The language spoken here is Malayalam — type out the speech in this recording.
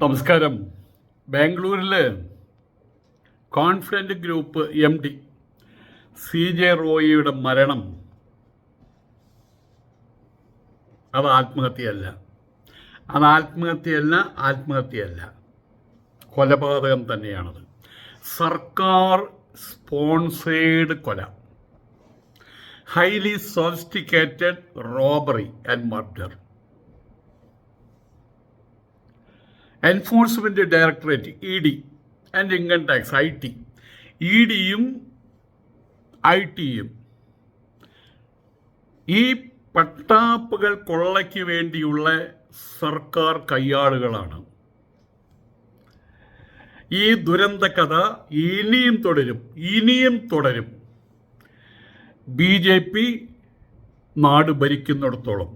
നമസ്കാരം. ബാംഗ്ലൂരിൽ കോൺഫിഡൻറ്റ് ഗ്രൂപ്പ് MD CJ റോയിയുടെ മരണം അത് ആത്മഹത്യയല്ല, കൊലപാതകം തന്നെയാണത്. സർക്കാർ സ്പോൺസേഡ് കൊല, highly sophisticated robbery and murder. Enforcement directorate ED and income tax IT, EDയും ITയും ഈ പട്ടാപ്പുകൾ കൊള്ളയ്ക്ക് വേണ്ടിയുള്ള സർക്കാർ കയ്യാളുകളാണ്. ഈ ദുരന്ത കഥ ഇനിയും തുടരും. BJP നാട് ഭരിക്കുന്നിടത്തോളം.